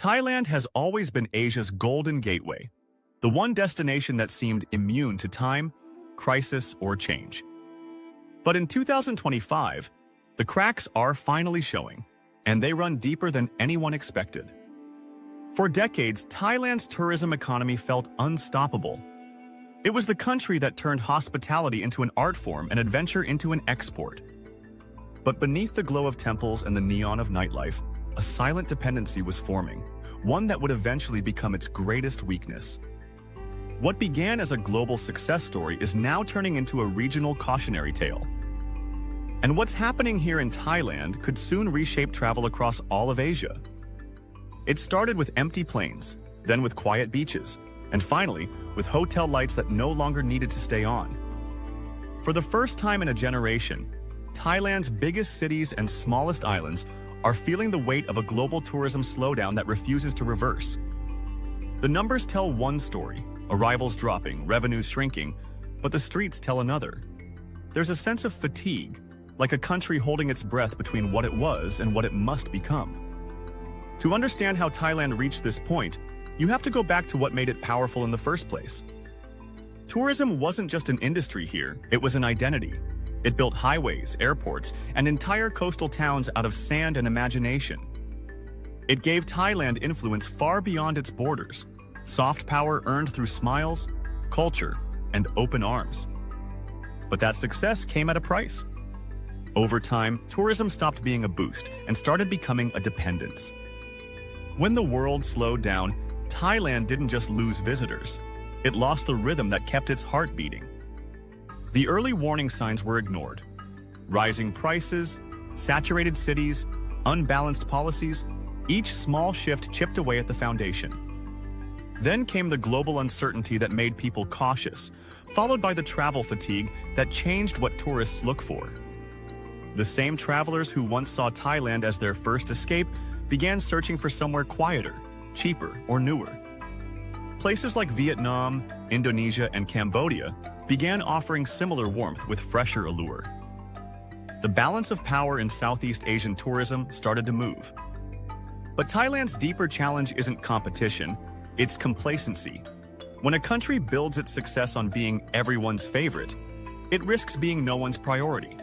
Thailand has always been Asia's golden gateway, the one destination that seemed immune to time, crisis, or change. But in 2025, the cracks are finally showing, and they run deeper than anyone expected. For decades, Thailand's tourism economy felt unstoppable. It was the country that turned hospitality into an art form and adventure into an export. But beneath the glow of temples and the neon of nightlife, a silent dependency was forming, one that would eventually become its greatest weakness. What began as a global success story is now turning into a regional cautionary tale. And what's happening here in Thailand could soon reshape travel across all of Asia. It started with empty planes, then with quiet beaches, and finally, with hotel lights that no longer needed to stay on. For the first time in a generation, Thailand's biggest cities and smallest islands are feeling the weight of a global tourism slowdown that refuses to reverse. The numbers tell one story, arrivals dropping, revenues shrinking, but the streets tell another. There's a sense of fatigue, like a country holding its breath between what it was and what it must become. To understand how Thailand reached this point, you have to go back to what made it powerful in the first place. Tourism wasn't just an industry here, it was an identity. It built highways, airports, and entire coastal towns out of sand and imagination. It gave Thailand influence far beyond its borders, soft power earned through smiles, culture, and open arms. But that success came at a price. Over time, tourism stopped being a boost and started becoming a dependence. When the world slowed down, Thailand didn't just lose visitors, it lost the rhythm that kept its heart beating. The early warning signs were ignored. Rising prices, saturated cities, unbalanced policies, each small shift chipped away at the foundation. Then came the global uncertainty that made people cautious, followed by the travel fatigue that changed what tourists look for. The same travelers who once saw Thailand as their first escape began searching for somewhere quieter, cheaper, or newer. Places like Vietnam, Indonesia, and Cambodia began offering similar warmth with fresher allure. The balance of power in Southeast Asian tourism started to move. But Thailand's deeper challenge isn't competition, it's complacency. When a country builds its success on being everyone's favorite, it risks being no one's priority.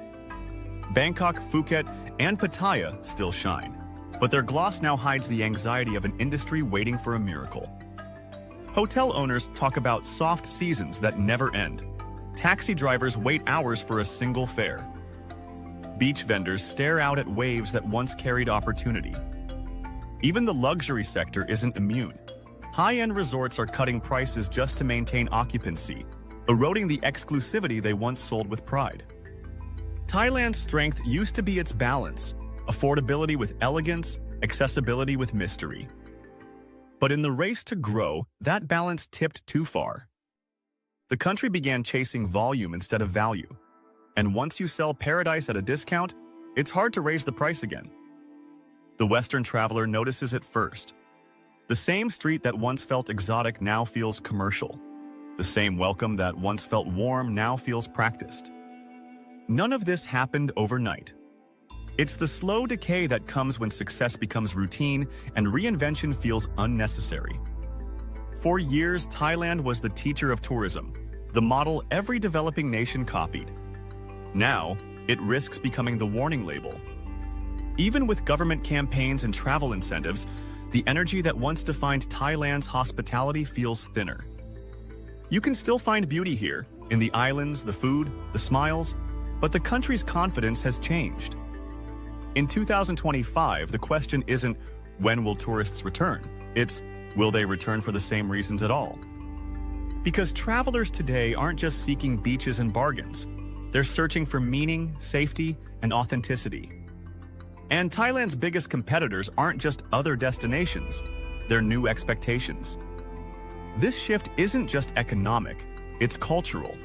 Bangkok, Phuket, and Pattaya still shine, but their gloss now hides the anxiety of an industry waiting for a miracle. Hotel owners talk about soft seasons that never end. Taxi drivers wait hours for a single fare. Beach vendors stare out at waves that once carried opportunity. Even the luxury sector isn't immune. High-end resorts are cutting prices just to maintain occupancy, eroding the exclusivity they once sold with pride. Thailand's strength used to be its balance, affordability with elegance, accessibility with mystery. But in the race to grow, that balance tipped too far. The country began chasing volume instead of value. And once you sell paradise at a discount, it's hard to raise the price again. The Western traveler notices it first. The same street that once felt exotic now feels commercial. The same welcome that once felt warm now feels practiced. None of this happened overnight. It's the slow decay that comes when success becomes routine and reinvention feels unnecessary. For years, Thailand was the teacher of tourism, the model every developing nation copied. Now, it risks becoming the warning label. Even with government campaigns and travel incentives, the energy that once defined Thailand's hospitality feels thinner. You can still find beauty here, in the islands, the food, the smiles, but the country's confidence has changed. In 2025, the question isn't, when will tourists return? It's, will they return for the same reasons at all? Because travelers today aren't just seeking beaches and bargains. They're searching for meaning, safety, and authenticity. And Thailand's biggest competitors aren't just other destinations, they're new expectations. This shift isn't just economic, it's cultural.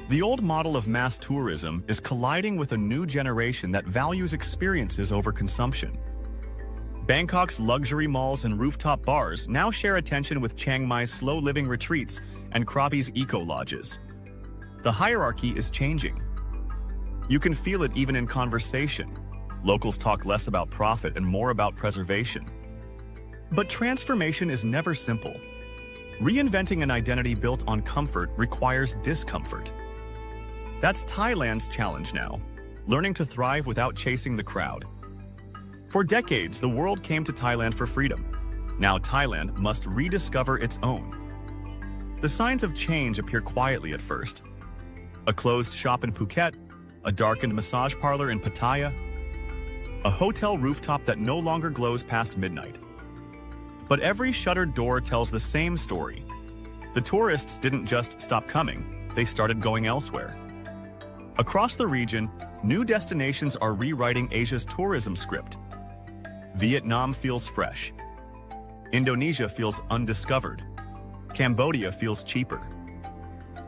The old model of mass tourism is colliding with a new generation that values experiences over consumption. Bangkok's luxury malls and rooftop bars now share attention with Chiang Mai's slow-living retreats and Krabi's eco-lodges. The hierarchy is changing. You can feel it even in conversation. Locals talk less about profit and more about preservation. But transformation is never simple. Reinventing an identity built on comfort requires discomfort. That's Thailand's challenge now, learning to thrive without chasing the crowd. For decades, the world came to Thailand for freedom. Now Thailand must rediscover its own. The signs of change appear quietly at first. A closed shop in Phuket, a darkened massage parlor in Pattaya, a hotel rooftop that no longer glows past midnight. But every shuttered door tells the same story. The tourists didn't just stop coming, they started going elsewhere. Across the region, new destinations are rewriting Asia's tourism script. Vietnam feels fresh. Indonesia feels undiscovered. Cambodia feels cheaper.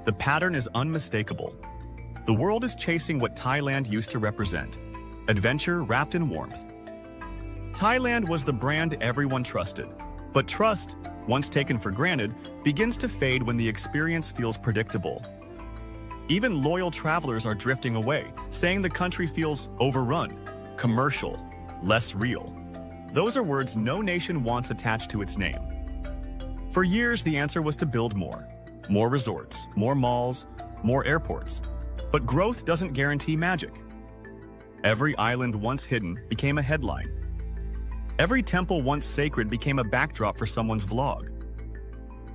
The pattern is unmistakable. The world is chasing what Thailand used to represent: adventure wrapped in warmth. Thailand was the brand everyone trusted, but trust, once taken for granted, begins to fade when the experience feels predictable. Even loyal travelers are drifting away, saying the country feels overrun, commercial, less real. Those are words no nation wants attached to its name. For years, the answer was to build more. More resorts, more malls, more airports. But growth doesn't guarantee magic. Every island once hidden became a headline. Every temple once sacred became a backdrop for someone's vlog.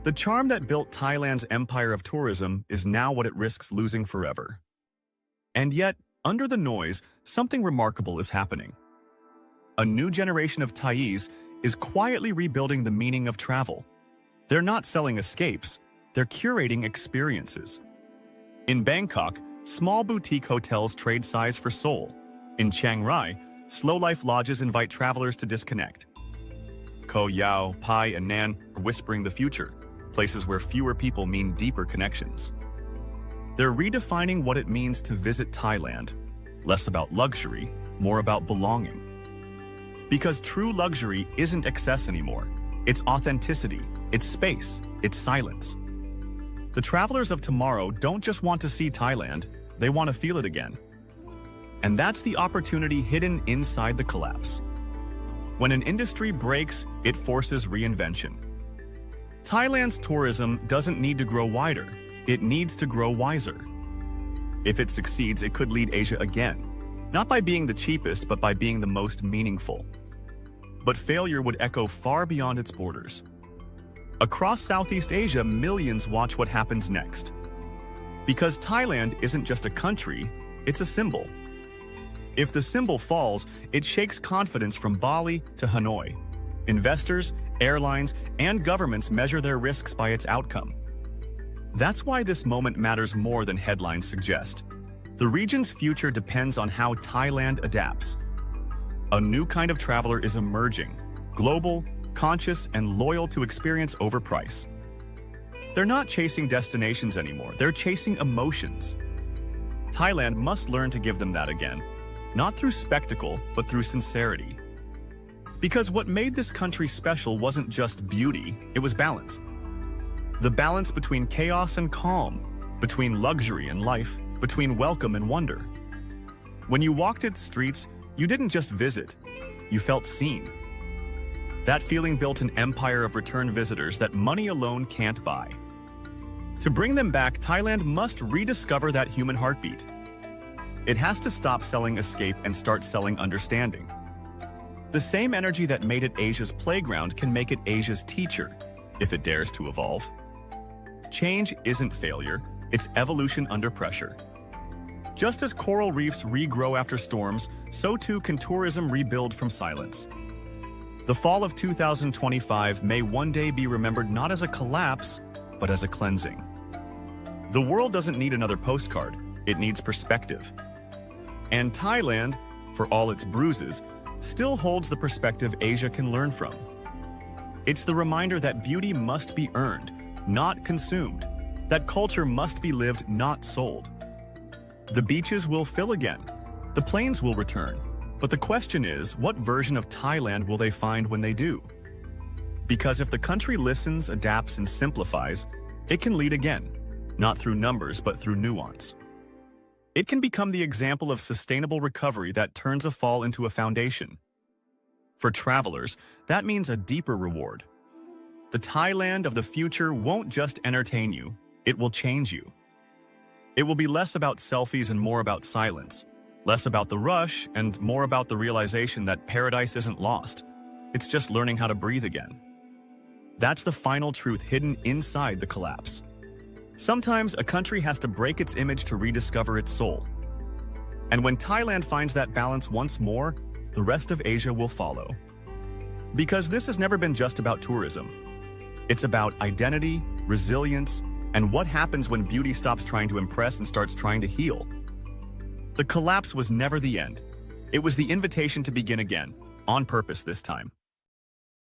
The charm that built Thailand's empire of tourism is now what it risks losing forever. And yet, under the noise, something remarkable is happening. A new generation of Thais is quietly rebuilding the meaning of travel. They're not selling escapes, they're curating experiences. In Bangkok, small boutique hotels trade size for soul. In Chiang Rai, slow-life lodges invite travelers to disconnect. Koh Yao, Pai, and Nan are whispering the future, places where fewer people mean deeper connections. They're redefining what it means to visit Thailand, less about luxury, more about belonging. Because true luxury isn't excess anymore. It's authenticity, it's space, it's silence. The travelers of tomorrow don't just want to see Thailand, they want to feel it again. And that's the opportunity hidden inside the collapse. When an industry breaks, it forces reinvention. Thailand's tourism doesn't need to grow wider, it needs to grow wiser. If it succeeds, it could lead Asia again, not by being the cheapest, but by being the most meaningful. But failure would echo far beyond its borders. Across Southeast Asia, millions watch what happens next. Because Thailand isn't just a country, it's a symbol. If the symbol falls, it shakes confidence from Bali to Hanoi. Investors, airlines, and governments measure their risks by its outcome. That's why this moment matters more than headlines suggest. The region's future depends on how Thailand adapts. A new kind of traveler is emerging, global, conscious, and loyal to experience over price. They're not chasing destinations anymore, they're chasing emotions. Thailand must learn to give them that again, not through spectacle, but through sincerity. Because what made this country special wasn't just beauty, it was balance. The balance between chaos and calm, between luxury and life, between welcome and wonder. When you walked its streets, you didn't just visit, you felt seen. That feeling built an empire of return visitors that money alone can't buy. To bring them back, Thailand must rediscover that human heartbeat. It has to stop selling escape and start selling understanding. The same energy that made it Asia's playground can make it Asia's teacher, if it dares to evolve. Change isn't failure, it's evolution under pressure. Just as coral reefs regrow after storms, so too can tourism rebuild from silence. The fall of 2025 may one day be remembered not as a collapse, but as a cleansing. The world doesn't need another postcard, it needs perspective. And Thailand, for all its bruises, still holds the perspective Asia can learn from. It's the reminder that beauty must be earned, not consumed, that culture must be lived, not sold. The beaches will fill again, the plains will return, but the question is, what version of Thailand will they find when they do? Because if the country listens, adapts, and simplifies, it can lead again, not through numbers, but through nuance. It can become the example of sustainable recovery that turns a fall into a foundation. For travelers, that means a deeper reward. The Thailand of the future won't just entertain you, it will change you. It will be less about selfies and more about silence, less about the rush and more about the realization that paradise isn't lost. It's just learning how to breathe again. That's the final truth hidden inside the collapse. Sometimes a country has to break its image to rediscover its soul. And when Thailand finds that balance once more, the rest of Asia will follow. Because this has never been just about tourism. It's about identity, resilience, and what happens when beauty stops trying to impress and starts trying to heal. The collapse was never the end. It was the invitation to begin again, on purpose this time.